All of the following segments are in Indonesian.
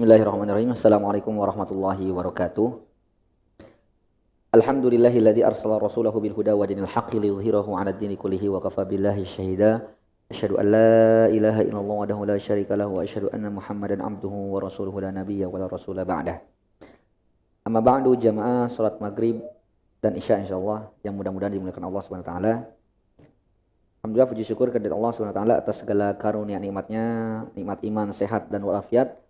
Bismillahirrahmanirrahim. Assalamualaikum warahmatullahi wabarakatuh. Alhamdulillahilladzi arsala rasulahu bil huda wa dinil haqqi liyudhhirahu 'ala ad-dini kullihi wa kafa billahi syahida. Asyhadu an la ilaha illallah wahdahu la syarika lahu wa asyhadu anna Muhammadan 'abduhu wa rasuluhu la nabiyya wa la rasula ba'dah. Amma ba'du, jamaah salat maghrib dan isya insyaallah yang mudah-mudahan dimuliakan Allah Subhanahu wa taala. Alhamdulillah, puji syukur kehadirat Allah Subhanahu wa taala atas segala karunia nikmatnya, nikmat iman, sehat dan walafiat,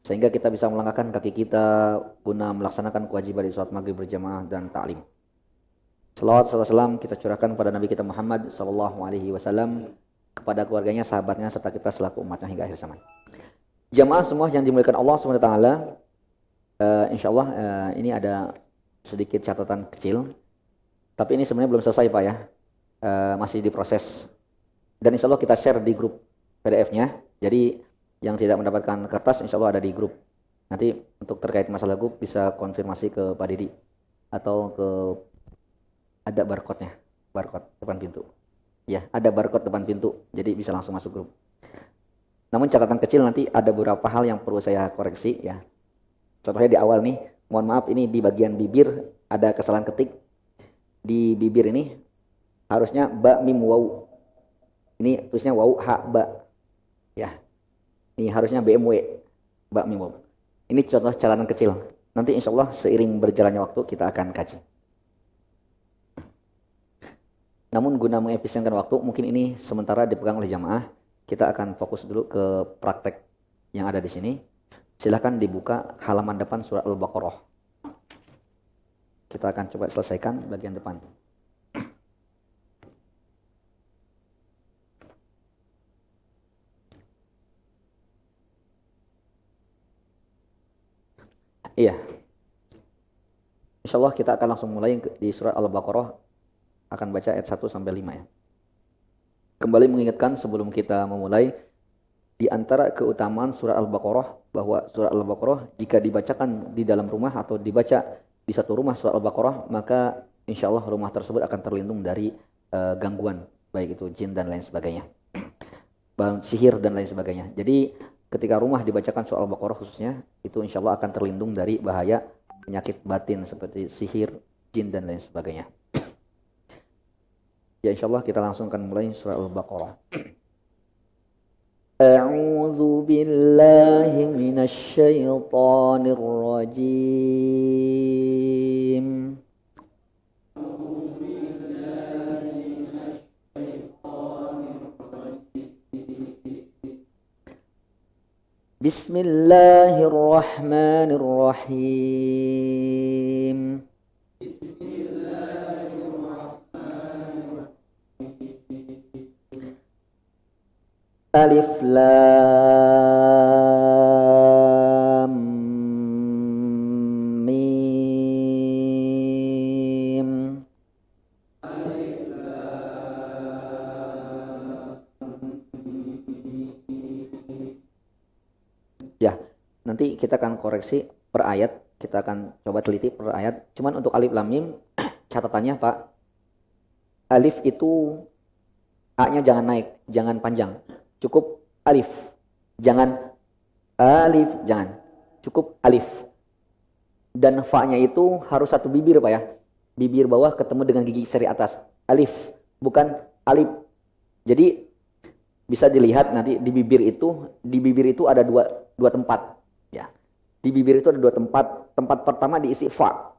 sehingga kita bisa melangkahkan kaki kita guna melaksanakan kewajiban di salat maghrib berjamaah dan ta'lim. Salawat serta salam kita curahkan kepada Nabi kita Muhammad sallallahu alaihi wasallam, kepada keluarganya, sahabatnya, serta kita selaku umatnya hingga akhir zaman. Jamaah semua yang dimuliakan Allah Subhanahu wa taala, insyaallah ini ada sedikit catatan kecil. Tapi ini sebenarnya belum selesai Pak ya. Masih diproses. Dan insyaallah kita share di grup PDF-nya. Jadi yang tidak mendapatkan kertas insya Allah ada di grup. Nanti untuk terkait masalah grup bisa konfirmasi ke Pak Didi atau ke ada barcode-nya, barcode depan pintu. Ya, ada barcode depan pintu. Jadi bisa langsung masuk grup. Namun catatan kecil, nanti ada beberapa hal yang perlu saya koreksi ya. Contohnya di awal nih, mohon maaf ini di bagian bibir ada kesalahan ketik. Di bibir ini harusnya ba mim waw. Ini tulisnya waw ha ba. Ya. Ini harusnya BMW, Mbak Mimo. Ini contoh catatan kecil. Nanti insya Allah seiring berjalannya waktu kita akan kaji. Namun guna mengefisienkan waktu, mungkin ini sementara dipegang oleh jamaah. Kita akan fokus dulu ke praktek yang ada di sini. Silahkan dibuka halaman depan surat Al-Baqarah. Kita akan coba selesaikan bagian depan. Iya. Insyaallah kita akan langsung mulai di surat Al-Baqarah, akan baca ayat 1 sampai 5 ya. Kembali mengingatkan sebelum kita memulai, di antara keutamaan surat Al-Baqarah bahwa surat Al-Baqarah jika dibacakan di dalam rumah atau dibaca di satu rumah surat Al-Baqarah, maka insyaallah rumah tersebut akan terlindung dari gangguan, baik itu jin dan lain sebagainya. Sihir dan lain sebagainya. Jadi ketika rumah dibacakan surat Al-Baqarah khususnya, itu insya Allah akan terlindung dari bahaya penyakit batin seperti sihir, jin, dan lain sebagainya. Ya insya Allah kita langsung akan mulai surat Al-Baqarah. A'udzu billahi minasy syaithanir rajim. Bismillahirrahmanirrahim. Alif lam mim. Ya, nanti kita akan koreksi per ayat, kita akan coba teliti per ayat. Cuman untuk alif lam mim, catatannya Pak, alif itu A-nya jangan naik, jangan panjang. Cukup alif. Jangan alif, jangan. Cukup alif. Dan fa-nya itu harus satu bibir Pak ya. Bibir bawah ketemu dengan gigi seri atas. Alif, bukan alif. Jadi bisa dilihat nanti di bibir itu ada dua tempat ya. Di bibir itu ada dua tempat. Tempat pertama diisi fa.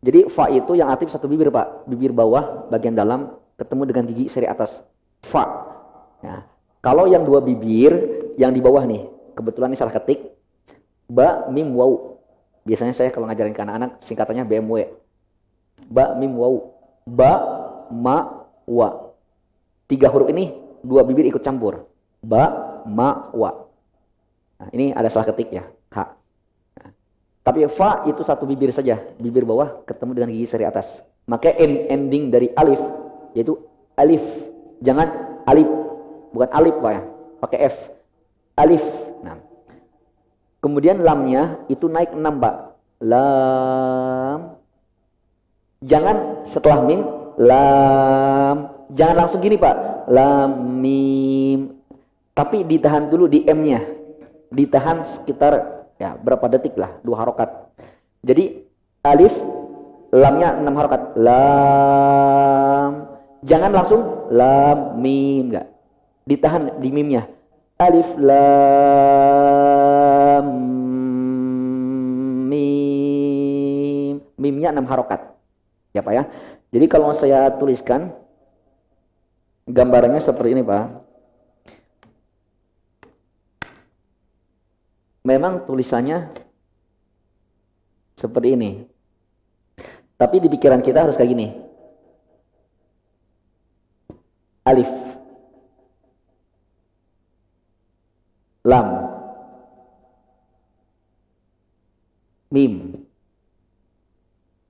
Jadi fa itu yang aktif satu bibir Pak. Bibir bawah bagian dalam ketemu dengan gigi seri atas. Fa. Ya. Kalau yang dua bibir yang di bawah nih, kebetulan ini salah ketik. Ba mim waw. Biasanya saya kalau ngajarin ke anak-anak singkatannya BMW. Ba mim waw. Ba ma wa. 3 huruf ini dua bibir ikut campur. Ba, ma, wa. Nah, ini ada salah ketik ya. Ha. Nah, tapi fa itu satu bibir saja. Bibir bawah ketemu dengan gigi seri atas. Maka ending dari alif yaitu alif. Jangan alif. Bukan alif Pak ya. Pakai F. Alif. Nah. Kemudian lamnya itu naik 6 Pak. Lam. Jangan setelah mim. Lam. Jangan langsung gini Pak, lam mim. Tapi ditahan dulu di M-nya. Ditahan sekitar Ya, berapa detik lah, 2 harokat. Jadi alif, lamnya 6 harokat. Lam. Jangan langsung lam mim, enggak. Ditahan di mimnya. Alif lam mim. Mimnya 6 harokat. Ya Pak ya. Jadi kalau saya tuliskan gambarannya seperti ini Pak. Memang tulisannya seperti ini. Tapi di pikiran kita harus kayak gini. Alif. Lam. Mim.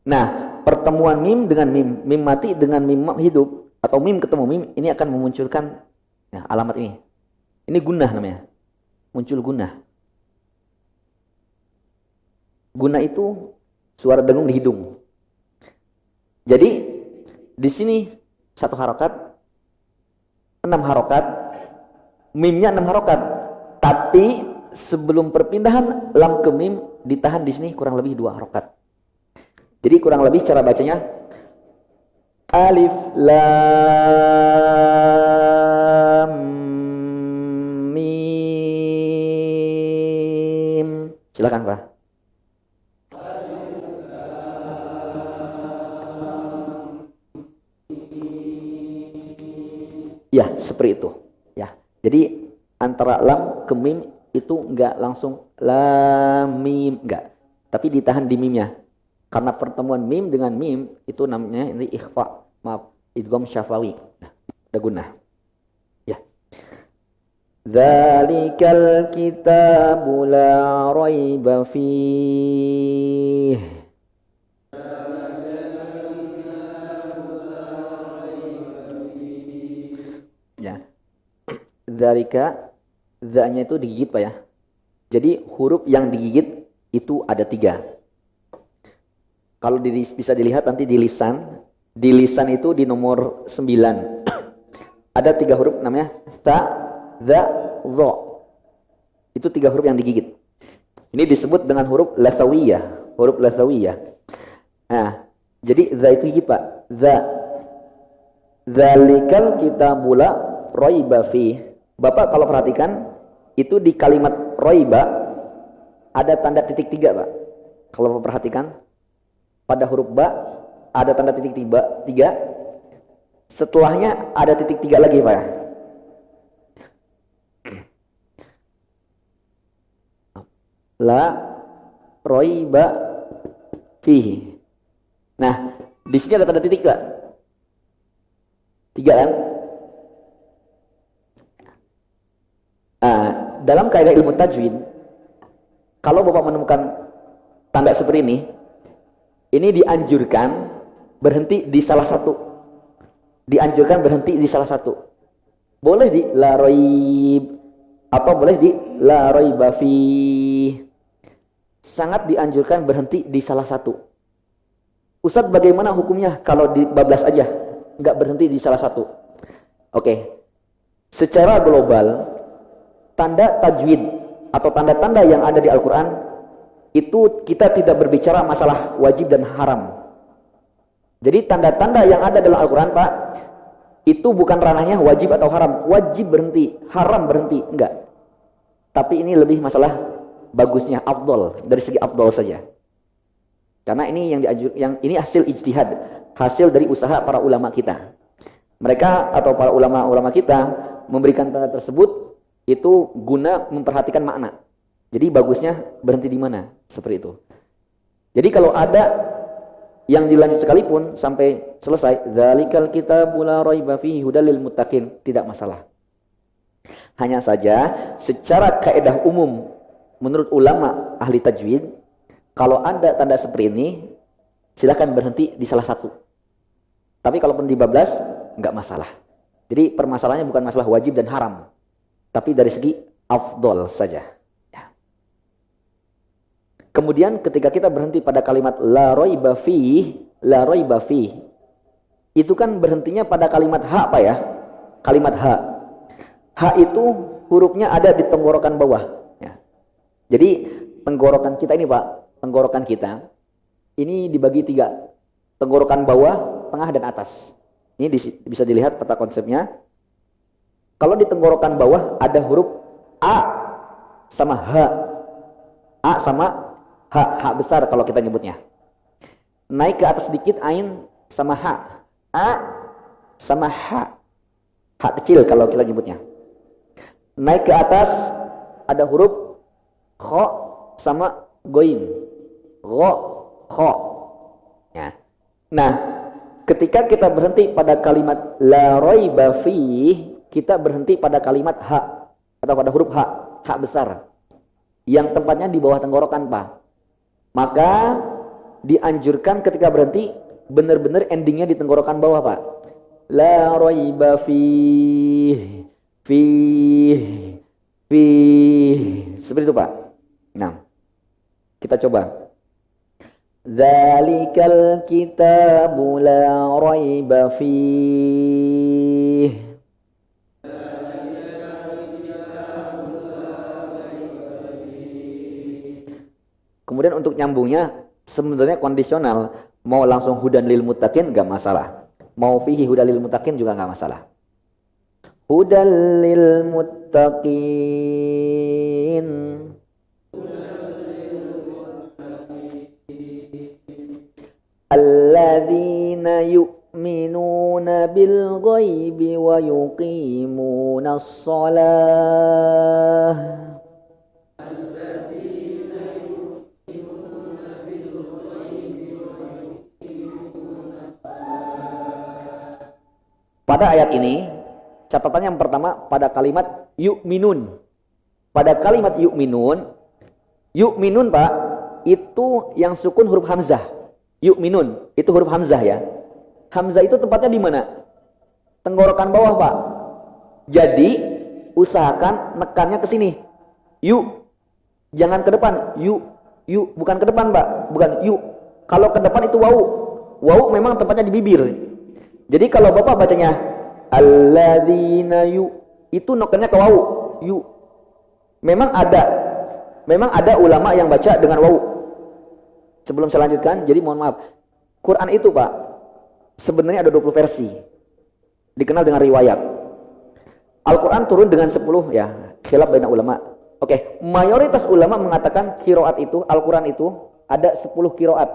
Nah, pertemuan mim dengan mim. Mim mati dengan mim hidup. Atau mim ketemu mim. Ini akan memunculkan ya, alamat ini. Ini gunnah namanya. Muncul gunnah. Guna itu suara dengung di hidung. Jadi di sini 1 harokat, 6 harokat, mimnya 6 harokat. Tapi sebelum perpindahan lam ke mim ditahan di sini kurang lebih 2 harokat. Jadi kurang lebih cara bacanya alif lam mim. Silakan Pak. Ya, seperti itu. Ya. Jadi antara lam ke mim itu enggak langsung lam mim, enggak. Tapi ditahan di mimnya. Karena pertemuan mim dengan mim itu namanya ini ikhfa, maaf, idgham syafawi. Nah, ada gunnah. Ya. Dzalikal kitabu la raiba fiih. Ya. Dzalika, dzanya itu digigit Pak ya. Jadi huruf yang digigit itu ada 3. Kalau bisa dilihat nanti di lisan. Di lisan itu di nomor 9. Ada 3 huruf namanya ta, dza, dha. Itu 3 huruf yang digigit. Ini disebut dengan huruf lathawiyah. Huruf lathawiyah. Nah, jadi dza itu gigit Pak. Dza. Dzalikal kitabu la raiba fi. Bapak kalau perhatikan itu di kalimat raiba ada tanda titik 3 Pak. Kalau Bapak perhatikan pada huruf ba ada tanda titik 3. Setelahnya ada titik 3 lagi Pak ya. La raiba fihi. Nah, di sini ada tanda titik Pak. 3 kan? Dalam kaidah ilmu tajwid, kalau Bapak menemukan tanda seperti ini dianjurkan berhenti di salah satu. Dianjurkan berhenti di salah satu. Boleh di la raib, apa boleh di la raiba fi. Sangat dianjurkan berhenti di salah satu. Ustadz, bagaimana hukumnya kalau bablas aja? Nggak berhenti di salah satu. Oke. Secara global, tanda tajwid atau tanda-tanda yang ada di Al-Quran itu kita tidak berbicara masalah wajib dan haram. Jadi tanda-tanda yang ada dalam Al-Quran Pak, itu bukan ranahnya wajib atau haram. Wajib berhenti, haram berhenti, enggak. Tapi ini lebih masalah bagusnya, afdol, dari segi afdol saja. Karena ini yang ini hasil ijtihad, hasil dari usaha para ulama kita. Mereka atau para ulama-ulama kita memberikan tanda tersebut itu guna memperhatikan makna. Jadi bagusnya berhenti di mana? Seperti itu. Jadi kalau ada yang dilanjut sekalipun sampai selesai, dzalikal kitabu la raiba fihi hudal lil muttaqin, tidak masalah. Hanya saja secara kaidah umum menurut ulama ahli tajwid, kalau ada tanda seperti ini silakan berhenti di salah satu. Tapi kalaupun dibablas enggak masalah. Jadi permasalahannya bukan masalah wajib dan haram, tapi dari segi afdol saja. Ya. Kemudian ketika kita berhenti pada kalimat la raiba fihi, itu kan berhentinya pada kalimat ha Pak ya. Kalimat ha. Ha itu hurufnya ada di tenggorokan bawah. Ya. Jadi tenggorokan kita ini Pak, tenggorokan kita ini dibagi 3. Tenggorokan bawah, tengah, dan atas. Ini bisa dilihat peta konsepnya. Kalau di tenggorokan bawah ada huruf A sama H. A sama H, H besar kalau kita nyebutnya. Naik ke atas sedikit Ain sama H. A sama H. H kecil kalau kita nyebutnya. Naik ke atas ada huruf Kho sama Goin. Gho, Kho. Ya. Nah, ketika kita berhenti pada kalimat la raiba fih, kita berhenti pada kalimat H atau pada huruf H, H besar. Yang tempatnya di bawah tenggorokan, Pak. Maka dianjurkan ketika berhenti benar-benar endingnya di tenggorokan bawah, Pak. La raiba fih, fih, fih. Seperti itu, Pak. Nah, kita coba. Dzalikal kitabu la raiba fih. Kemudian untuk nyambungnya sebenarnya kondisional, mau langsung hudan lil muttaqin enggak masalah. Mau fihi hudan lil muttaqin juga enggak masalah. Hudan lil muttaqin. Alladzina yu'minuna bil ghaibi wa yuqimunas shalah. Pada ayat ini, catatan yang pertama pada kalimat yu'minun. Pada kalimat yu'minun, yu'minun Pak, itu yang sukun huruf hamzah. Yu'minun, itu huruf hamzah ya. Hamzah itu tempatnya di mana? Tenggorokan bawah Pak. Jadi, usahakan nekannya ke sini. Yu. Jangan ke depan. Yu. Yu. Bukan ke depan Pak. Bukan yu. Kalau ke depan itu wau. Wau memang tempatnya di bibir. Jadi kalau Bapak bacanya alladzina yu, itu nekannya ke wau. Yu. Memang ada ulama yang baca dengan wau. Sebelum saya lanjutkan, jadi mohon maaf. Quran itu Pak, sebenarnya ada 20 versi. Dikenal dengan riwayat. Al-Quran turun dengan 10 ya, khilaf baina ulama. Oke, mayoritas ulama mengatakan qiraat itu, Al-Quran itu ada 10 qiraat.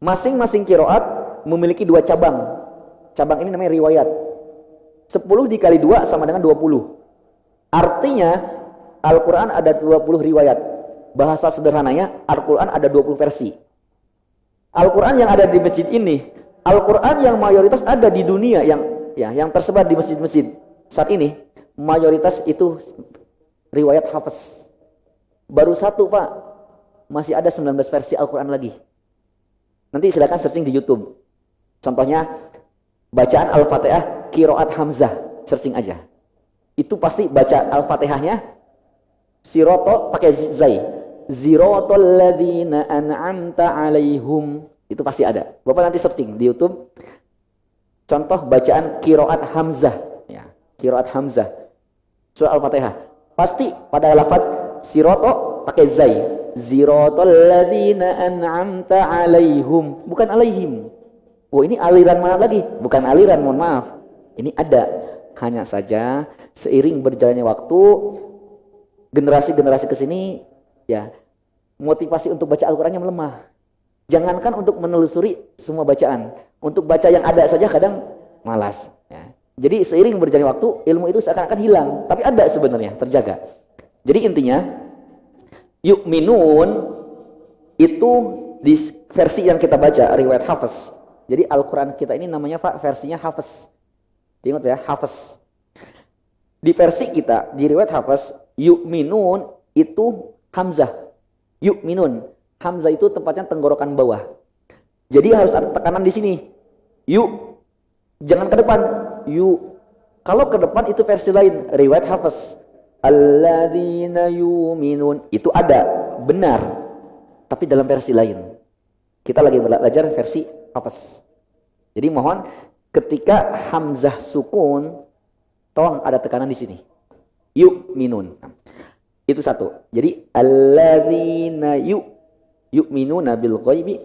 Masing-masing qiraat memiliki 2 cabang. Cabang ini namanya riwayat. 10 dikali 2 sama dengan 20. Artinya Al-Quran ada 20 riwayat. Bahasa sederhananya Al-Quran ada 20 versi. Al-Quran yang ada di masjid ini, Al-Quran yang mayoritas ada di dunia yang tersebar di masjid-masjid saat ini, mayoritas itu riwayat hafaz. Baru 1 Pak, masih ada 19 versi Al-Quran lagi. Nanti silakan searching di YouTube. Contohnya bacaan Al-Fatihah qiraat Hamzah, searching aja. Itu pasti baca Al-Fatihahnya siroto pakai zai. Zirotol ladzina an'amta alaihum. Itu pasti ada. Bapak nanti searching di YouTube. Contoh bacaan qiraat Hamzah ya. Qiraat Hamzah surah Al-Fatihah. Pasti pada lafaz siroto pakai zai. Zirotol ladzina an'amta alaihum, bukan alaihim. Oh, ini aliran mana lagi? Bukan aliran, mohon maaf. Ini ada. Hanya saja seiring berjalannya waktu, generasi-generasi ke sini ya, motivasi untuk baca Al-Qur'annya melemah. Jangankan untuk menelusuri semua bacaan, untuk baca yang ada saja kadang malas ya. Jadi seiring berjalannya waktu, ilmu itu seakan-akan hilang, tapi ada sebenarnya, terjaga. Jadi intinya yu'minun itu di versi yang kita baca riwayat Hafs. Jadi Al-Qur'an kita ini namanya Pak versinya Hafs. Diingat ya, Hafs. Di versi kita di riwayat Hafs, yu'minun itu hamzah. Yu'minun. Hamzah itu tempatnya tenggorokan bawah. Jadi harus ada tekanan di sini. Yu. Jangan ke depan. Yu. Kalau ke depan itu versi lain, riwayat Hafs. Alladzina yu'minun. Itu ada, benar. Tapi dalam versi lain. Kita lagi belajar versi Hafs. Jadi mohon ketika hamzah sukun, tolong ada tekanan di sini. Yu'minun. Itu satu. Jadi alladzina yu'minuna bil ghaibi.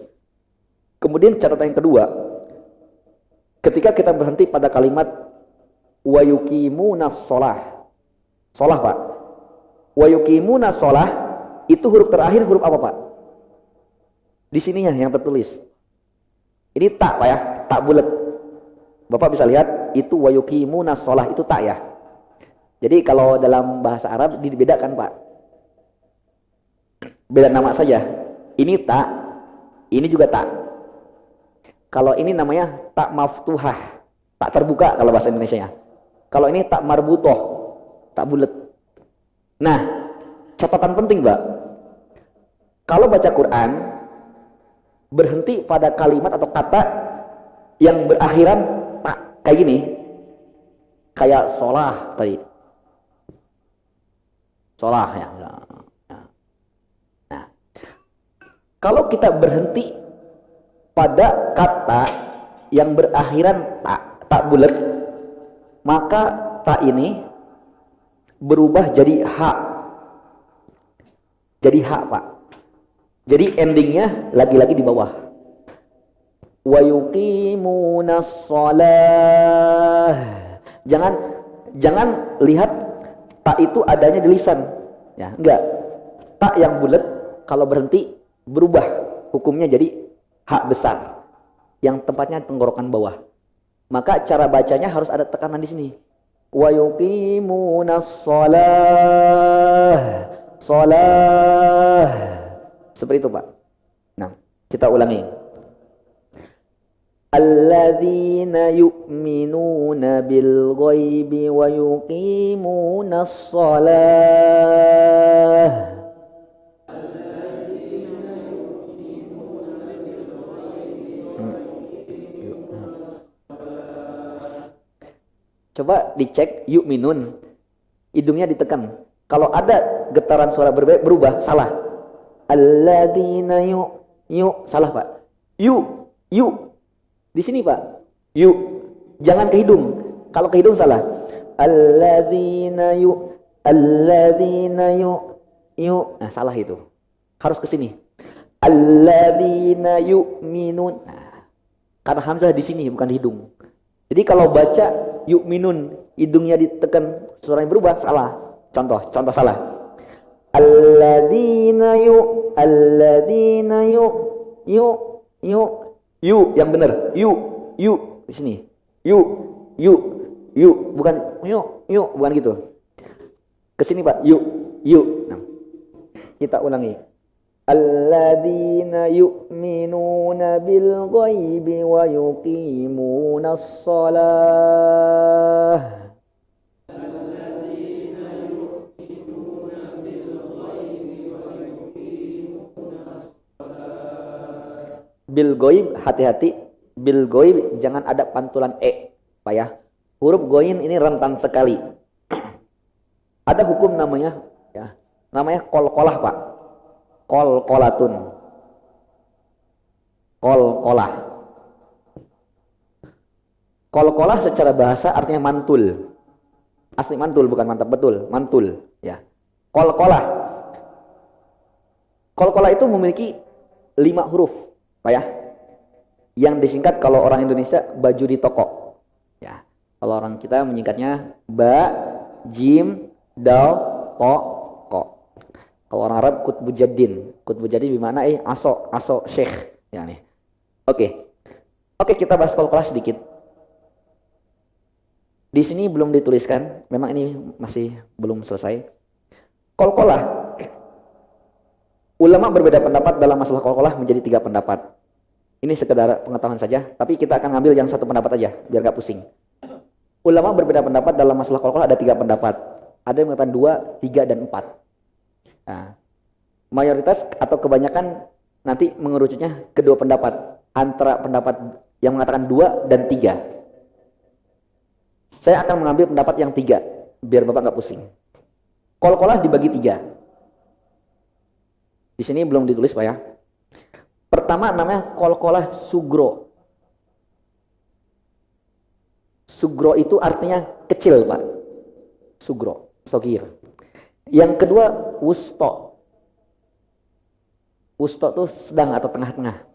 Kemudian catatan yang kedua, ketika kita berhenti pada kalimat wa yuqimunas shalah. Shalah, Pak. Wa yuqimunas shalah itu huruf terakhir huruf apa, Pak? Di sininya yang tertulis. Ini tak, Pak ya, tak bulat. Bapak bisa lihat itu wa yuqimunas shalah itu tak ya. Jadi kalau dalam bahasa Arab dibedakan, Pak. Beda nama saja. Ini tak, ini juga tak. Kalau ini namanya tak maftuhah, tak terbuka kalau bahasa Indonesianya. Kalau ini tak marbutoh, tak bulat. Nah, catatan penting, Pak. Kalau baca Quran berhenti pada kalimat atau kata yang berakhiran tak kayak gini, kayak sholah tadi, sholah ya. Nah, kalau kita berhenti pada kata yang berakhiran tak bulat, maka tak ini berubah jadi ha. Jadi ha, Pak. Jadi endingnya lagi-lagi di bawah. Wa yuqimunas shalah. Jangan lihat tak itu adanya di lisan. Ya, enggak. Tak yang bulat kalau berhenti berubah hukumnya jadi ha besar. Yang tempatnya tenggorokan bawah. Maka cara bacanya harus ada tekanan di sini. Wa yuqimunas shalah. Shalah. Seperti itu, Pak. Nah, kita ulangi. Alladzina yu'minuna bil ghaibi wa yuqimunas shalah. Coba dicek yu'minun. Hidungnya ditekan. Kalau ada getaran suara berubah, salah. Alladzina salah, Pak. Yu. Di sini, Pak. Yu. Jangan ke hidung. Kalau ke hidung salah. Alladzina Nah, salah itu. Harus ke sini. Alladzina yu'minun. Nah, karena hamzah di sini bukan di hidung. Jadi kalau baca yu'minun, hidungnya ditekan, suaranya berubah, salah. Contoh salah. Alladzina yang benar. Yu di sini. Yu bukan bukan gitu. Ke sini, Pak. Yu. Nah, kita ulangi. Alladzina yu'minuna bil ghaibi wa yuqimunas shalah. Bil ghaib, hati-hati. Bil ghaib jangan ada pantulan Pak ya. Huruf ghain ini rentan sekali. Ada hukum namanya ya. Namanya qalqalah, Pak. Qalqalatun. Qalqalah. Qalqalah secara bahasa artinya mantul. Asli mantul, bukan mantap betul, mantul ya. Qalqalah. Qalqalah itu memiliki 5 huruf, Pak ya. Yang disingkat kalau orang Indonesia baju di toko. Ya. Kalau orang kita menyingkatnya ba, jim, dal, to, ko. Kalau orang Arab kutbu jadin bermakna aso syekh ya nih. Oke, kita bahas qalqalah sedikit. Di sini belum dituliskan, memang ini masih belum selesai. Qalqalah. Ulama berbeda pendapat dalam masalah qalqalah menjadi 3 pendapat. Ini sekedar pengetahuan saja, tapi kita akan ambil yang satu pendapat aja biar gak pusing. Ulama berbeda pendapat dalam masalah qalqalah ada 3 pendapat. Ada yang mengatakan 2, 3 dan 4. Nah, mayoritas atau kebanyakan nanti mengerucutnya kedua pendapat, antara pendapat yang mengatakan 2 dan 3. Saya akan mengambil pendapat yang 3 biar Bapak nggak pusing. Qalqalah dibagi 3. Di sini belum ditulis, Pak ya. Pertama namanya qalqalah sugro. Sugro itu artinya kecil, Pak. Sugro, sogir. Yang kedua, wusto. Wusto itu sedang atau tengah-tengah.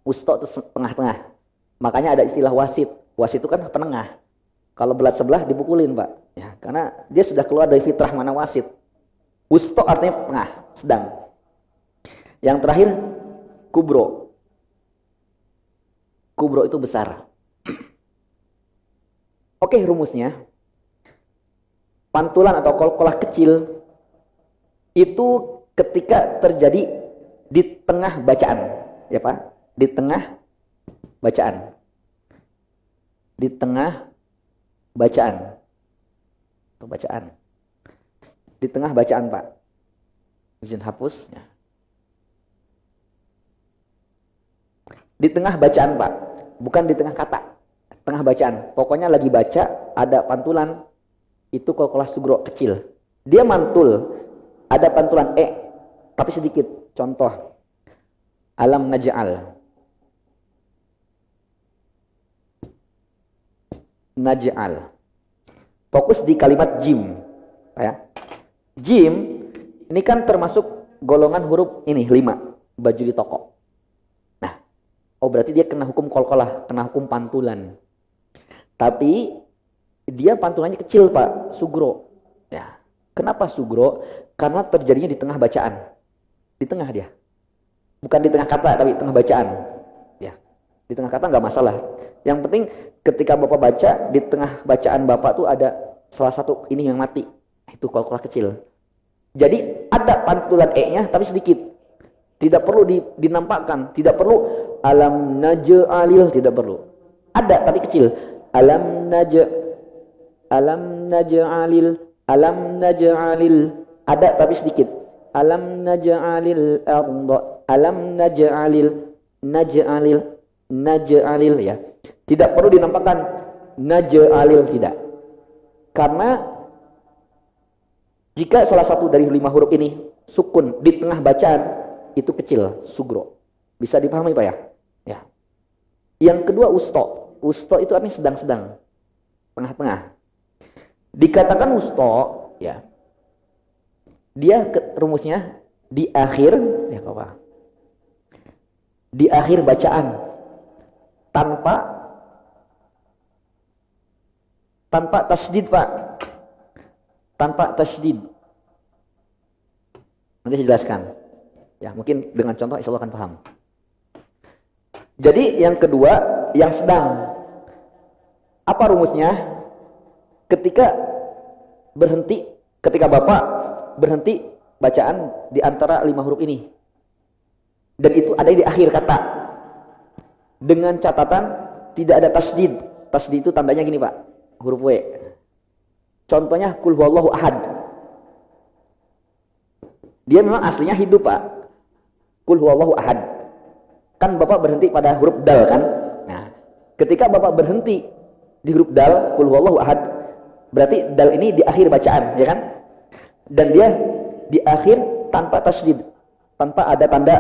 Wusto itu tengah-tengah. Makanya ada istilah wasit. Wasit itu kan penengah. Kalau belat sebelah dipukulin, Pak. Ya, karena dia sudah keluar dari fitrah mana wasit. Wusto artinya tengah, sedang. Yang terakhir, kubro. Kubro itu besar. Oke, rumusnya. Pantulan atau qalqalah kecil itu ketika terjadi di tengah bacaan, ya Pak, di tengah bacaan, di tengah bacaan, atau bacaan, di tengah bacaan Pak, izin hapus, ya. Di tengah bacaan Pak, bukan di tengah kata, tengah bacaan. Pokoknya lagi baca ada pantulan, itu qalqalah sugro kecil. Dia mantul, ada pantulan tapi sedikit. Contoh, alam naj'al. Naj'al. Fokus di kalimat jim. Ya. Jim, ini kan termasuk golongan huruf ini, 5. Baju di toko. Nah, berarti dia kena hukum qalqalah, kena hukum pantulan. Tapi, dia pantulannya kecil Pak, sugro. Ya. Kenapa sugro? Karena terjadinya di tengah bacaan. Di tengah dia. Bukan di tengah kata, tapi di tengah bacaan. Ya. Di tengah kata nggak masalah. Yang penting ketika Bapak baca, di tengah bacaan Bapak tuh ada salah satu ini yang mati. Itu qalqalah kecil. Jadi ada pantulan nya tapi sedikit. Tidak perlu dinampakkan. Tidak perlu alam naj'alil, tidak perlu. Ada tapi kecil. Alam naj'alil, alam naj'alil, ada tapi sedikit. Alam naj'alil arda, alam naj'alil ya. Tidak perlu dinampakkan naj'alil, tidak. Karena jika salah satu dari 5 huruf ini sukun di tengah bacaan, itu kecil, sugro. Bisa dipahami Pak ya? Ya. Yang kedua wusto. Wusto itu artinya sedang-sedang, tengah-tengah. Dikatakan wusto, ya. Dia rumusnya di akhir, ya Pak. Di akhir bacaan tanpa tasydid Pak. Tanpa tasydid. Nanti saya jelaskan. Ya, mungkin dengan contoh insya Allah akan paham. Jadi yang kedua, yang sedang. Apa rumusnya? Ketika Bapak berhenti bacaan di antara 5 huruf ini. Dan itu ada di akhir kata. Dengan catatan tidak ada tasydid. Tasydid itu tandanya gini Pak, huruf W. Contohnya qul huwallahu ahad. Dia memang aslinya hidup Pak. Qul huwallahu ahad. Kan Bapak berhenti pada huruf dal kan? Nah, ketika Bapak berhenti di huruf dal, qul huwallahu ahad, berarti dal ini di akhir bacaan, ya kan? Dan dia di akhir tanpa tasydid, tanpa ada tanda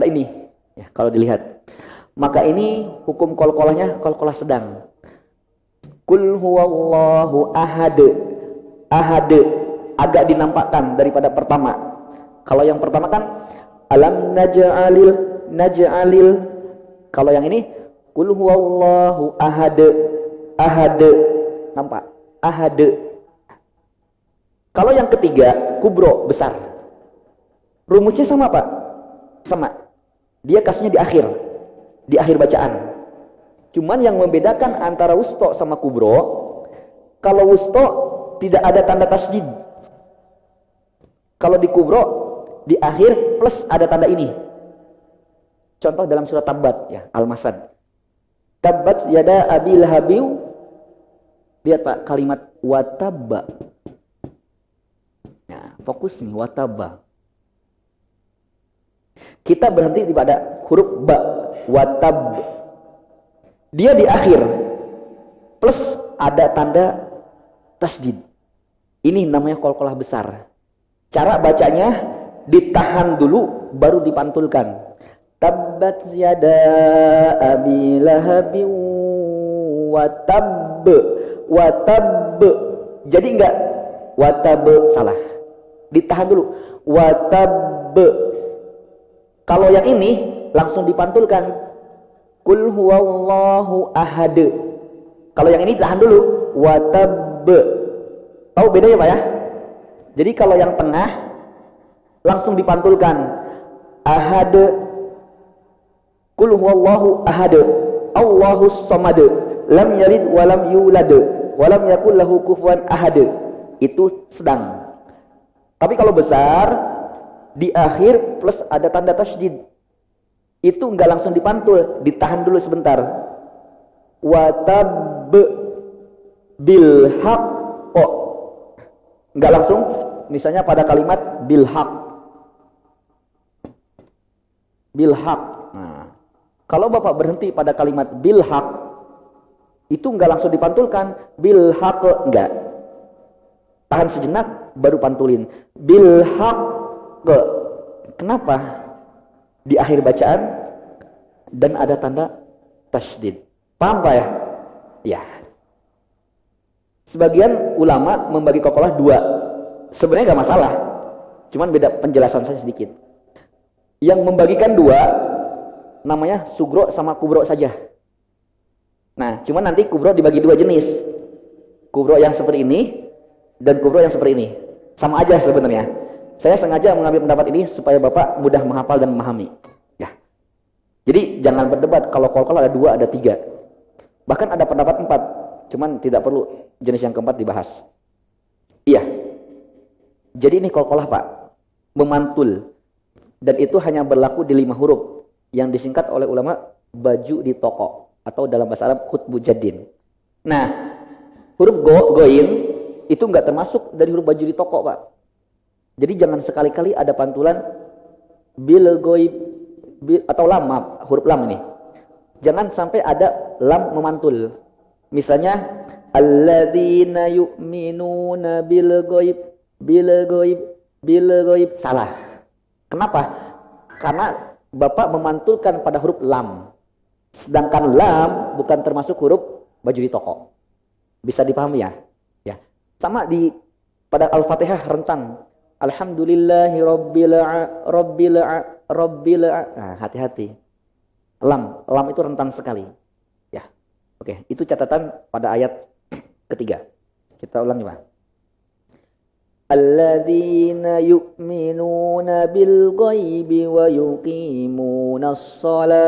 ini. Ya, kalau dilihat. Maka ini hukum qalqalahnya qalqalah sedang. Qul huwallahu ahad. Ahad agak dinampakkan daripada pertama. Kalau yang pertama kan alam naj'alil. Kalau yang ini qul huwallahu ahad. Ahad. Nampak? Ahad. Kalau yang ketiga, kubro, besar. Rumusnya sama Pak? Sama. Dia kasusnya di akhir bacaan. Cuman yang membedakan antara wusto sama kubro, kalau wusto tidak ada tanda tasydid. Kalau di kubro, di akhir plus ada tanda ini. Contoh dalam surat Tabbat, ya, Al-Masad. Tabbat yada abi lahabiu. Lihat Pak, kalimat watabba. Nah, fokus nih, watabba. Kita berhenti pada huruf ba, watab. Dia di akhir plus ada tanda tasydid. Ini namanya qalqalah besar. Cara bacanya ditahan dulu baru dipantulkan. Tabbat yada abi lahabin watab. Watab. Jadi enggak watab, salah. ditahan dulu. Watab. Kalau yang ini langsung dipantulkan. Qul huwallahu ahad. Kalau yang ini tahan dulu. Watab. Tahu bedanya Pak ya? Jadi kalau yang tengah langsung dipantulkan. Ahad. Qul huwallahu ahad. Allahus samad. Lam yalid wa lam yulad wa lam yakul lahu kufuwan ahad. Itu sedang. Tapi kalau besar di akhir plus ada tanda tasydid. Itu enggak langsung dipantul, ditahan dulu sebentar. Watab bil haqq. Enggak langsung, misalnya pada kalimat bil haqq. Bil haqq. Nah, kalau Bapak berhenti pada kalimat bil haqq, itu enggak langsung dipantulkan. Bil haqq enggak. Tahan sejenak baru pantulin. Bil haqq. Kenapa? Di akhir bacaan dan ada tanda tasydid. Paham Pak ya? Ya. Sebagian ulama membagi qalqalah dua. Sebenarnya gak masalah. Cuman beda penjelasan saya sedikit. Yang membagikan dua namanya sugro sama kubro saja. Nah, cuman nanti kubro dibagi dua jenis. Kubro yang seperti ini dan kubro yang seperti ini. Sama aja sebenarnya. Saya sengaja mengambil pendapat ini supaya Bapak mudah menghafal dan memahami. Ya. Jadi jangan berdebat kalau qalqalah ada dua, ada tiga. Bahkan ada pendapat 4. Cuman tidak perlu jenis yang keempat dibahas. Iya. Jadi ini qalqalah Pak. Memantul. Dan itu hanya berlaku di 5 huruf. Yang disingkat oleh ulama baju di toko. Atau dalam bahasa Arab khutbu jadin. Nah, huruf goin itu enggak termasuk dari huruf baju di toko Pak. Jadi jangan sekali-kali ada pantulan bil goib atau lam, maaf, huruf lam ini. Jangan sampai ada lam memantul. Misalnya alladzina yu'minuna bil goib salah. Kenapa? Karena Bapak memantulkan pada huruf lam. Sedangkan lam bukan termasuk huruf baju di toko. Bisa dipahami ya? Ya. Sama di pada Al-Fatihah rentan. Alhamdulillahi rabbil. Nah, hati-hati. Lam itu rentan sekali. Ya. Oke, itu catatan pada ayat ketiga. Kita ulangi, Pak. Alladzina yu'minuna bil ghaibi wa yuqimunas shalah.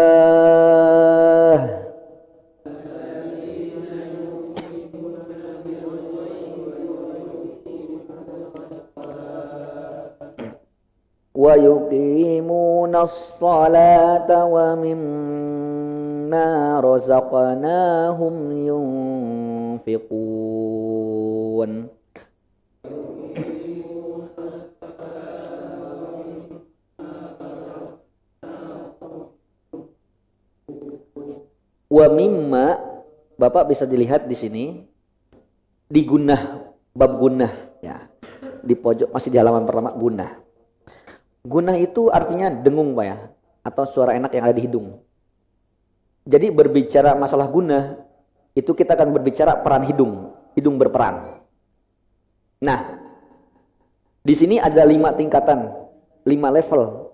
Wa yuqimunas salata wa mimma razaqnahum yunfiqun. Wa mimma, Bapak bisa dilihat di sini di gunnah, bab gunnah ya. Di pojok masih di halaman pertama gunnah. Gunnah itu artinya dengung Pak ya, atau suara enak yang ada di hidung. Jadi berbicara masalah gunnah, itu kita akan berbicara peran hidung berperan. Nah, di sini ada 5 tingkatan, 5 level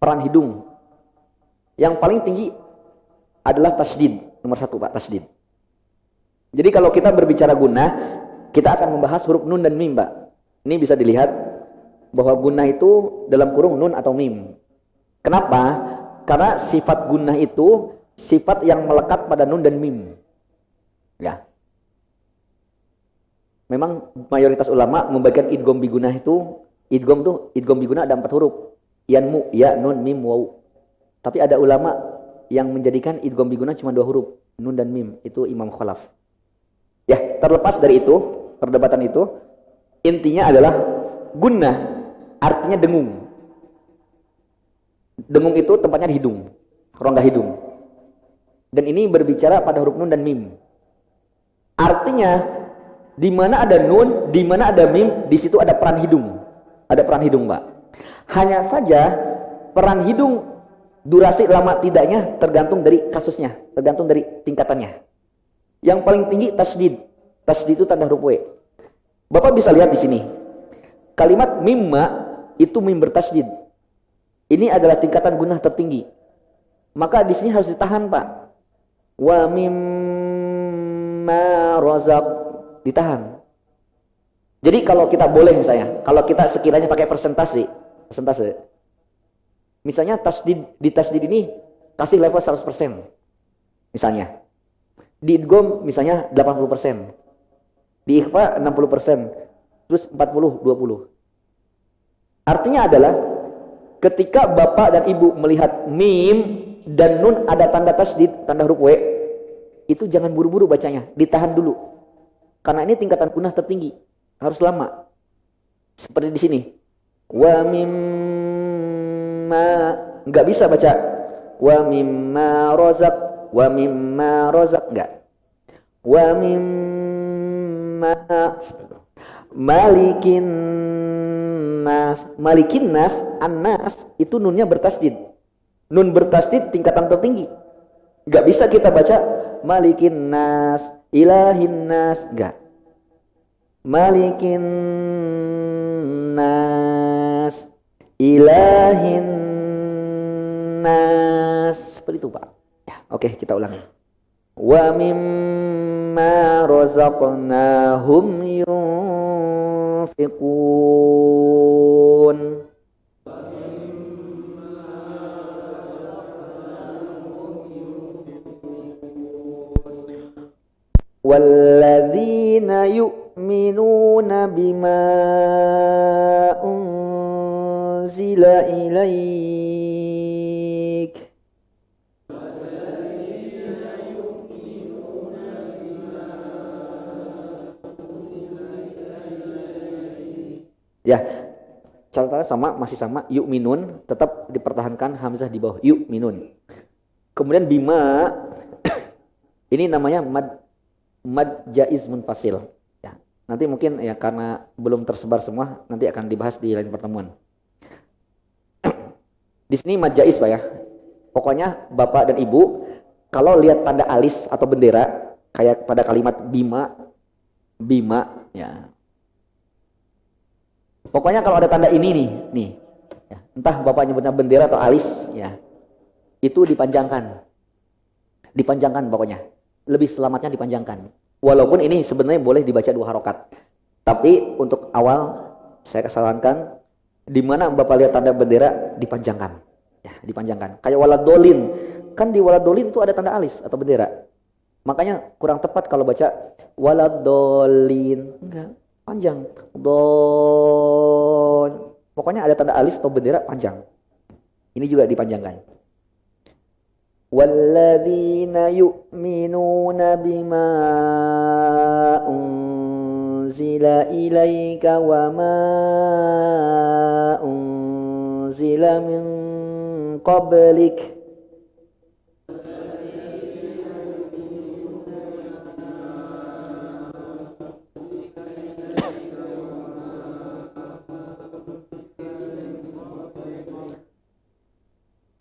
peran hidung. Yang paling tinggi adalah tasydid, nomor 1 Pak, tasydid. Jadi kalau kita berbicara gunnah, kita akan membahas huruf nun dan mim Pak. Ini bisa dilihat bahwa gunnah itu dalam kurung nun atau mim. Kenapa? Karena sifat gunnah itu sifat yang melekat pada nun dan mim. Ya. Memang mayoritas ulama membagikan idgham bi gunnah itu, idgham bi gunnah ada 4 huruf. Yanmu, ya, nun, mim, waw. Tapi ada ulama yang menjadikan idgham bi gunnah cuma 2 huruf, nun dan mim. Itu Imam Khalaf. Ya, terlepas dari itu, perdebatan itu, intinya adalah gunnah artinya dengung. Dengung itu tempatnya di hidung, rongga hidung. Dan ini berbicara pada huruf nun dan mim. Artinya, di mana ada nun, di mana ada mim, di situ ada peran hidung. Ada peran hidung, Pak. Hanya saja peran hidung durasi lama tidaknya tergantung dari kasusnya, tergantung dari tingkatannya. Yang paling tinggi tasydid. Tasydid itu tanda huruf W. Bapak bisa lihat di sini. Kalimat mimma itu mim bertasydid. Ini adalah tingkatan gunnah tertinggi. Maka di sini harus ditahan, Pak. Wa mimma razaq, ditahan. Jadi kalau kita boleh misalnya, kalau kita sekiranya pakai persentase. Misalnya di tasydid ini kasih level 100%. Misalnya. Di idgham misalnya 80%. Di ikhfa 60%. Terus 40-20. Artinya adalah ketika bapak dan ibu melihat mim dan nun ada tanda tasydid, tanda huruf W, itu jangan buru-buru bacanya, ditahan dulu. Karena ini tingkatan gunnah tertinggi, harus lama. Seperti di sini. Wa mimma, enggak bisa baca wa mimma razaq, enggak. Wa mimma malikin nas, an-nas itu nunnya bertasydid. Nun bertasydid tingkatan tertinggi. Enggak bisa kita baca malikin nas, ilahin nas, enggak. Malikin nas, ilahin nas, seperti itu, Pak. Ya, oke, kita ulangi. Wa mimma razaqnahum yunfiqun. Walladzina yu'minuna bima unzila ilaik. Ya, catatannya sama, masih sama, yu'minun, tetap dipertahankan hamzah di bawah, yu'minun. Kemudian bima, ini namanya mad jaiz munfasil. Ya, nanti mungkin ya karena belum tersebar semua, nanti akan dibahas di lain pertemuan. Di sini mad jaiz, Pak ya. Pokoknya bapak dan ibu kalau lihat tanda alis atau bendera kayak pada kalimat bima ya. Pokoknya kalau ada tanda ini nih, ya, entah bapak nyebutnya bendera atau alis, ya, itu dipanjangkan pokoknya. Lebih selamatnya dipanjangkan. Walaupun ini sebenarnya boleh dibaca 2 harokat. Tapi untuk awal saya kesarankan di mana bapak lihat tanda bendera dipanjangkan, ya, dipanjangkan. Kayak waladolin, kan di waladolin itu ada tanda alis atau bendera. Makanya kurang tepat kalau baca waladolin, enggak. Panjang. Pokoknya ada tanda alis atau bendera panjang. Ini juga dipanjangkan. Walladzina yu'minuna bima unzila ilaika wa ma unzila min qablik.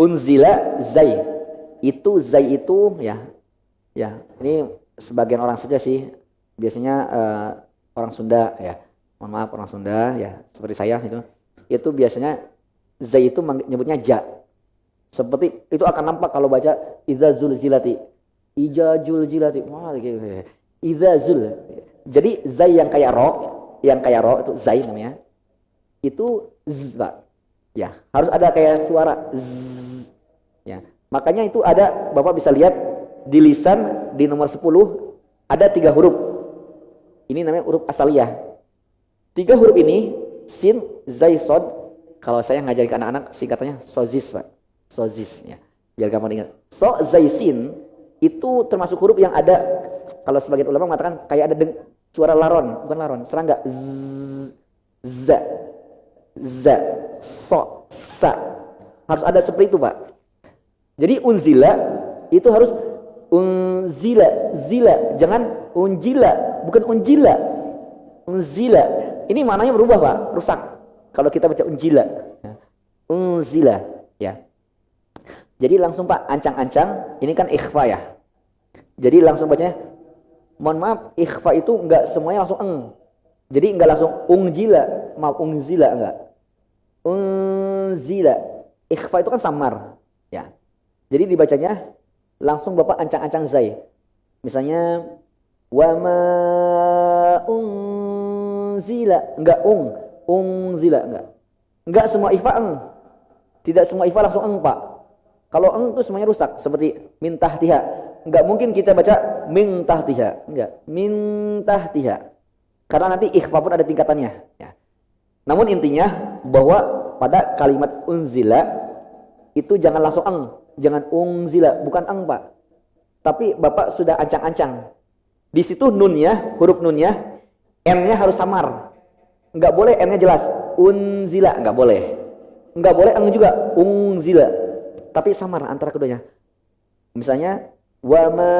Unzila zai itu ya ini sebagian orang saja sih, biasanya orang Sunda ya, mohon maaf orang Sunda ya seperti saya itu biasanya zai itu menyebutnya ja, seperti itu akan nampak kalau baca idza zulzilati, wah gitu, idza zul, jadi zai yang kayak ro itu zai namanya, itu z, Pak. Ya, harus ada kayak suara z. Ya. Makanya itu ada, Bapak bisa lihat di lisan di nomor 10 ada 3 huruf. Ini namanya huruf asaliyah. 3 huruf ini sin, zai, sod. Kalau saya ngajarin ke anak-anak singkatannya sozis, Pak. Sozis ya. Biar gampang ingat. So, zai, sin itu termasuk huruf yang ada, kalau sebagian ulama mengatakan kayak ada suara laron, bukan laron, serangga. Z, za, za, so, sa. Harus ada seperti itu, Pak. Jadi unzila itu harus unzila, zila, jangan unjila, bukan unjila. Unzila. Ini maknanya berubah, Pak, rusak. Kalau kita baca unjila. Unzila, ya. Jadi langsung, Pak, ancang-ancang, ini kan ikhfa ya. Jadi langsung bacanya, mohon maaf, ikhfa itu enggak semuanya langsung eng. Jadi enggak langsung unzila, maaf unzila enggak. Unzila. Ikhfa itu kan samar, ya. Jadi dibacanya langsung Bapak ancang-ancang zai. Misalnya wa ma unzila, enggak unzila enggak. Enggak semua ikhfa Tidak semua ikhfa langsung Pak. Kalau itu semuanya rusak seperti min tahtiha. Enggak mungkin kita baca min tahtiha, enggak. Min tahtiha. Karena nanti ikhfa pun ada tingkatannya, ya. Namun intinya bahwa pada kalimat unzila itu jangan langsung jangan unzila, bukan Pak. Tapi Bapak sudah ancang-ancang. Di situ nunnya, huruf nunnya, n-nya harus samar. Enggak boleh n-nya jelas. Unzila enggak boleh. Enggak boleh juga unzila. Tapi samar antara keduanya. Misalnya wa ma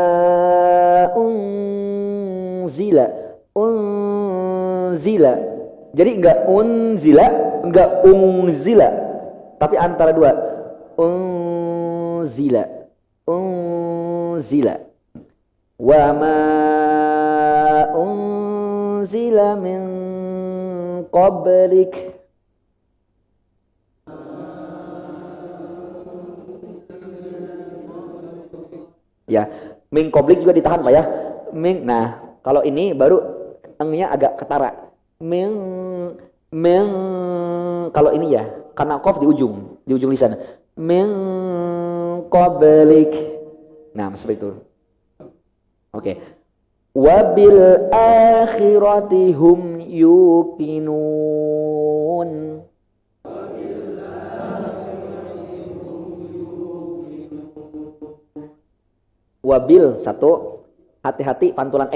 unzila. Unzila. Jadi enggak unzila, enggak unzila. Tapi antara dua. Unzila. Unzila. Wa ma unzila min qablik. Ya, min qablik juga ditahan Pak ya. Nah, kalau ini baru engnya agak ketara. Min kalau ini ya, karena qaf di ujung lisan. Min qablik. Nah, seperti itu. Oke. Wabil akhirati hum yuqinun. Wabil satu, hati-hati pantulan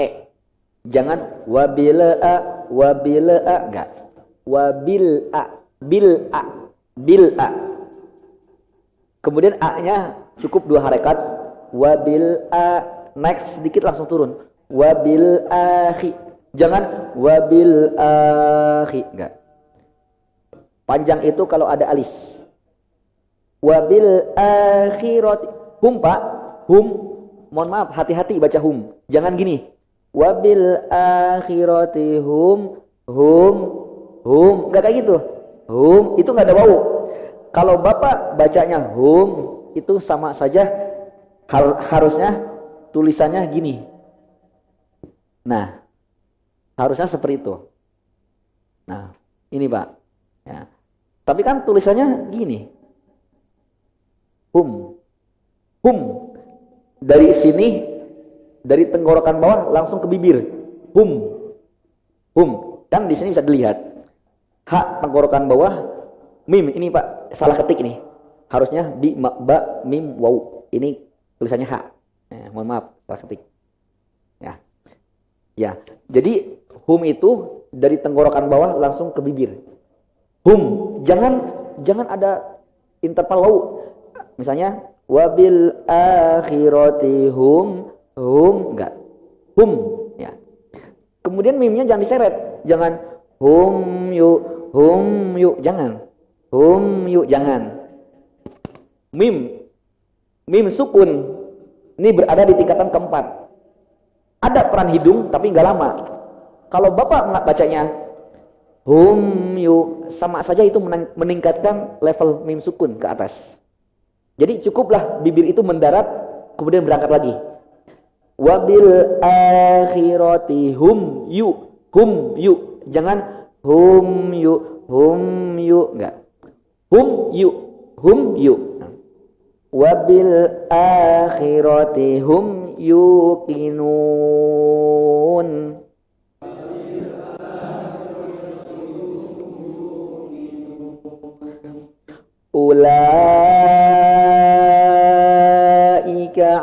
jangan wabil enggak. Wabil bil a. Kemudian a-nya cukup 2 harekat. Wabil a, naik sedikit langsung turun. Wabil akhi. Jangan wabil akhi, enggak. Panjang itu kalau ada alis. Wabil akhirati. Hum Pak, hum. Mohon maaf, hati-hati baca hum. Jangan gini. Wabil akhirati hum. Enggak kayak gitu. Hum itu enggak ada wau. Kalau Bapak bacanya hum itu sama saja harusnya tulisannya gini. Nah, harusnya seperti itu. Nah, ini Pak. Ya. Tapi kan tulisannya gini. Hum. Dari sini, dari tenggorokan bawah langsung ke bibir. Hum. Kan di sini bisa dilihat. Ha tenggorokan bawah, mim ini Pak, salah ketik ini. Harusnya bi ba mim waw. Ini tulisannya ha. Mohon maaf, salah ketik. Ya. Jadi hum itu dari tenggorokan bawah langsung ke bibir. Hum, jangan ada interval waw. Misalnya wabil akhirati hum enggak. Hum, ya. Kemudian mimnya jangan diseret. Jangan hum yuk, jangan. Hum yuk, jangan. Mim sukun. Ini berada di tingkatan keempat. Ada peran hidung tapi enggak lama. Kalau Bapak bacanya hum yuk, sama saja itu meningkatkan level mim sukun ke atas. Jadi cukuplah bibir itu mendarat kemudian berangkat lagi. Wabil akhirati hum yu. Jangan hum yu enggak. Hum yu. Wabil akhirati hum yuqinun. Ulaika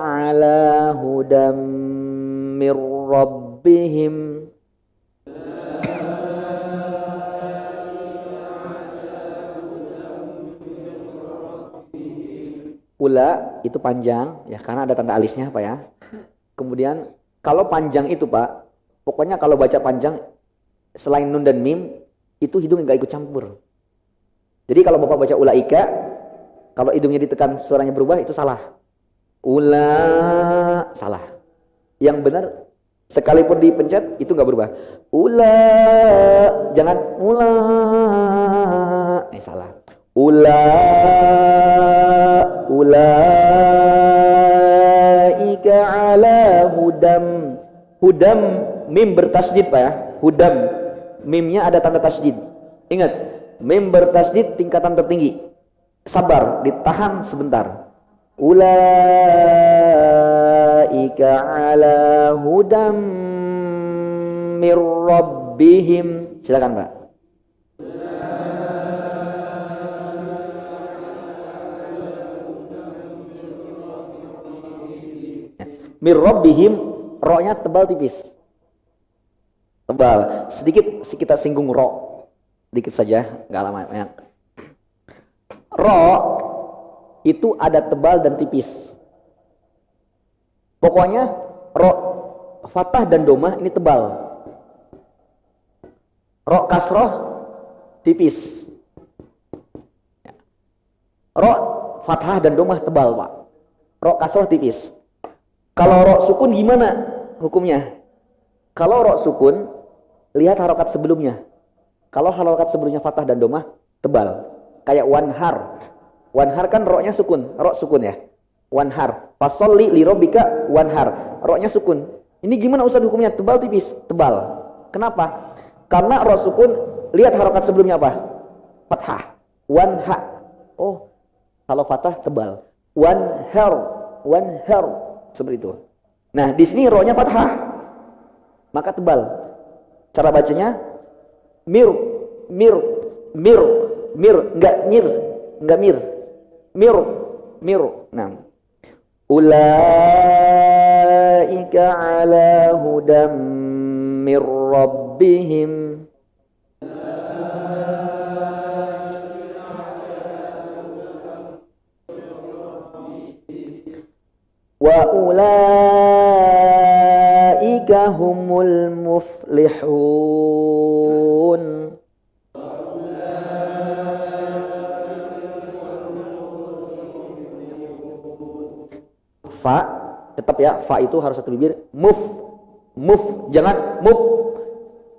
ala hudam mir rabbihim. Ula itu panjang ya karena ada tanda alisnya Pak ya. Kemudian kalau panjang itu Pak, pokoknya kalau baca panjang selain nun dan mim itu hidung enggak ikut campur. Jadi kalau Bapak baca ulaika, kalau hidungnya ditekan suaranya berubah itu salah. Ula salah. Yang benar Sekalipun dipencet itu nggak berubah. Jangan salah. Ulaika ala hudam mim bertasydid Pak ya. Hudam mimnya ada tanda tasydid. Ingat, mim bertasydid tingkatan tertinggi. Sabar, ditahan sebentar. Ulaika ala hudam mir rabbihim. Silakan Pak. Mir rabbihim, ro-nya tebal tipis. Tebal. Sedikit kita singgung ro. Dikit saja, enggak lama banyak. Ro itu ada tebal dan tipis. Pokoknya ro fathah dan domah ini tebal. Ro kasroh tipis. Ro fathah dan domah tebal Pak. Ro kasroh tipis. Kalau ro sukun gimana hukumnya? Kalau ro sukun lihat harokat sebelumnya. Kalau harokat sebelumnya fathah dan domah tebal. Kayak wanhar. Wanhar kan ro-nya sukun, ro sukun ya. Wanhar. Fasholli li rabbika wanhar. Ro-nya sukun. Ini gimana Ustaz hukumnya? Tebal tipis? Tebal. Kenapa? Karena ro sukun, lihat harokat sebelumnya apa? Fathah. Wanha. Oh, kalau fathah tebal. Wanhar. Seperti itu. Nah, di sini ro-nya fathah. Maka tebal. Cara bacanya mir, enggak mir. Nah. Ulaika ala hudam mir rabbihim. Wa ulaika humul muflihun. Fa, tetap ya, fa itu harus satu bibir. Move, jangan move.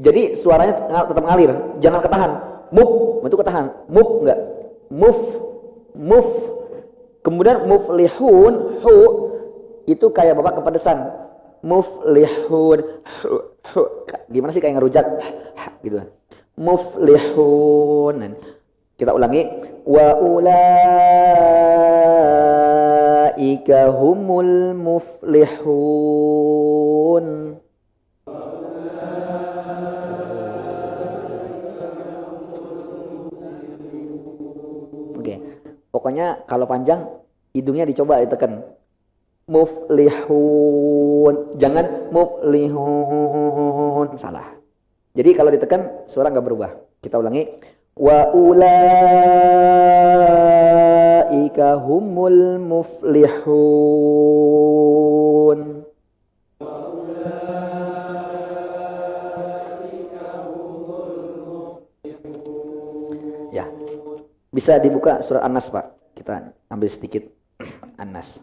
Jadi suaranya tetap ngalir, jangan ketahan. Move, itu ketahan. Move enggak? Move. Kemudian muflihun, hu itu kayak bapak kepedesan. Muflihun, hu. Gimana sih kayak ngerujak? Gitu. Muflihun. Kita ulangi. Wa ulaika humul muflihun. Oke. Pokoknya kalau panjang hidungnya dicoba ditekan. Muflihun. Jangan muflihun. Salah. Jadi kalau ditekan suara nggak berubah. Kita ulangi. Wa ulaika humul muflihun. Ya. Bisa dibuka surat An-Nas, Pak. Kita ambil sedikit An-Nas.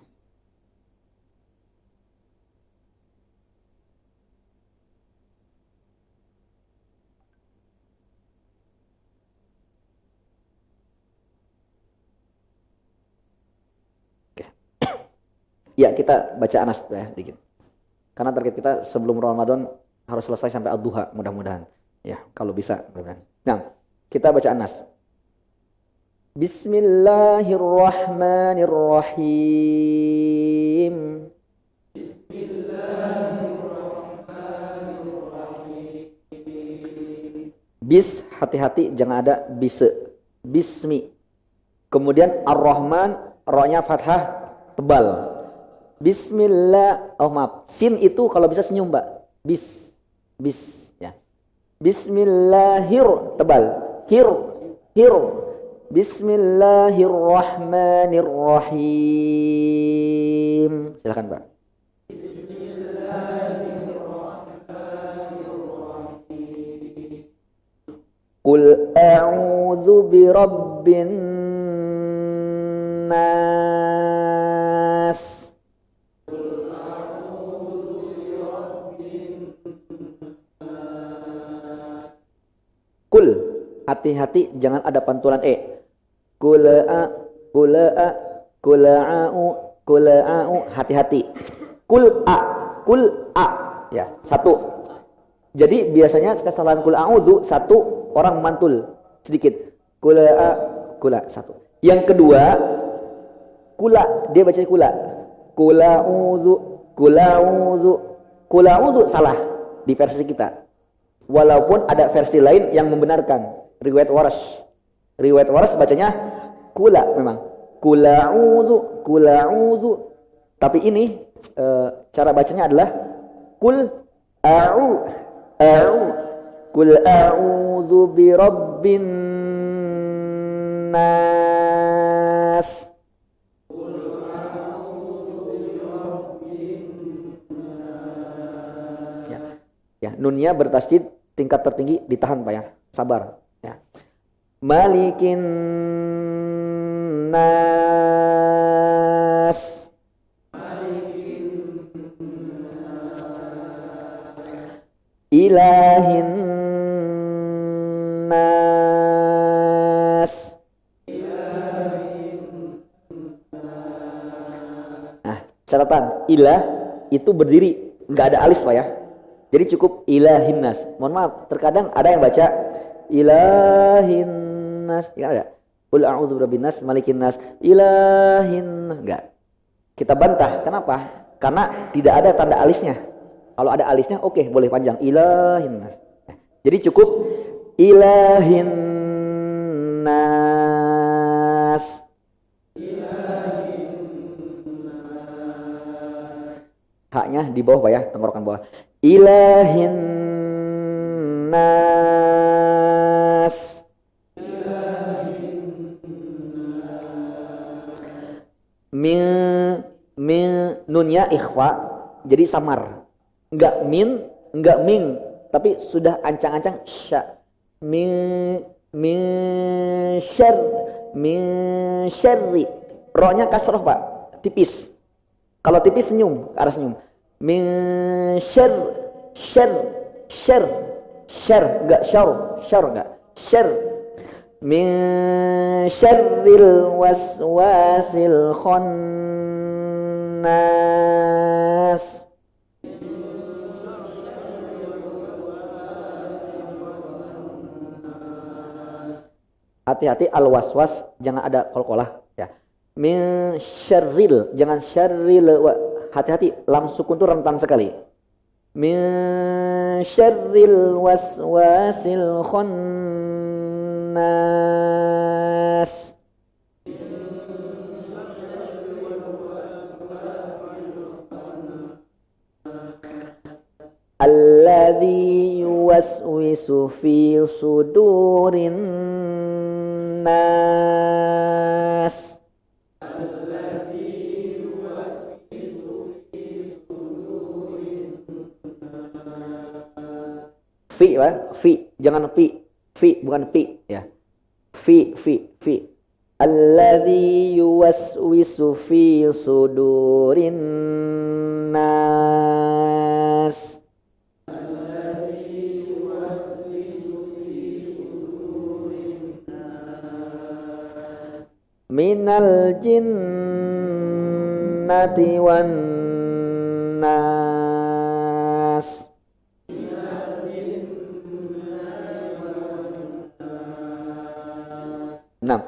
Ya, kita baca Anas ya dikit. Karena target kita sebelum Ramadan harus selesai sampai Ad-Duha mudah-mudahan. Ya, kalau bisa mudah-mudahan. Nah, kita baca Anas. Bismillahirrahmanirrahim. Bis, hati-hati jangan ada bise. Bismi. Kemudian Ar-Rahman, ro-nya fathah tebal. Bismillah, oh maaf, sin itu kalau bisa senyum Mbak. Bis ya. Bismillahir tebal. Hir. Bismillahirrahmanirrahim. Silakan Pak. Qul a'udzu birabbin nas. hati-hati jangan ada pantulan e. Kula'a, kula'a, kula'u, kula'u, hati-hati. Kul'a, ya, satu. Jadi biasanya kesalahan kul a'udzu satu orang mantul sedikit. Kula'a, kula satu. Yang kedua, kula, dia baca kula. Kula'udzu, kula'udzu, kula'udzu salah di versi kita. Walaupun ada versi lain yang membenarkan. Riwayat Waras bacanya kula memang. Kula'udzu, kula'udzu. Tapi ini cara bacanya adalah kul kul a'udzu birabbin nas. Ya, nunnya bertasydid tingkat tertinggi ditahan Pak ya. Sabar ya. Malikin nas. Ilahin nas. Nah, catatan ilah itu berdiri, nggak ada alis Pak ya. Jadi cukup ilahin nas. Mohon maaf, terkadang ada yang baca ilahin nas, ya ada. Qul a'udzu birabbin nas, malikin nas, ilahin, enggak. Kita bantah. Kenapa? Karena tidak ada tanda alisnya. Kalau ada alisnya oke, boleh panjang ilahin nas. Jadi cukup ilahin nas. Haknya di bawah Pak ya, tenggorokan bawah. Ilahin nas. Min nunnya ikhfa jadi samar. Enggak min, enggak ming, tapi sudah ancang-ancang sya. Min syarri. Ro-nya kasroh Pak, tipis. Kalau tipis senyum, ke arah senyum. Min syarr, enggak syarr enggak. Syarr. Min syarril waswasil khannas. Hati-hati al-waswas, jangan ada qalqalah ya. Min syarril, jangan syarril, hati-hati lam sukun itu rentan sekali. Min syarril waswasil khannas. Alladzi yuwaswisu fi sudurin nas. Fi, Pak. Fi, jangan pi. Fi, bukan pi ya. Fi. Alladzi yuwaswisu fi sudurin nas. Minal jinnati wan nas. Nah,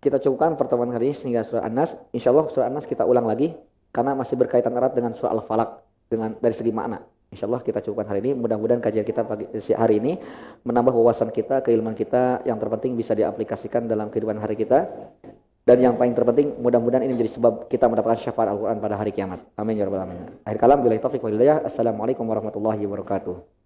kita cukupkan pertemuan hari ini sehingga surah An-Nas. Insyaallah surah An-Nas kita ulang lagi karena masih berkaitan erat dengan surah Al-Falaq dengan dari segi makna. Insyaallah kita cukupkan hari ini. Mudah-mudahan kajian kita pagi hari ini menambah wawasan kita, keilmuan kita, yang terpenting bisa diaplikasikan dalam kehidupan hari kita. Dan yang paling terpenting, mudah-mudahan ini menjadi sebab kita mendapatkan syafaat Al-Quran pada hari kiamat. Amin ya rabbal alamin. Akhir kalam, billahi taufiq wal hidayah. Assalamualaikum warahmatullahi wabarakatuh.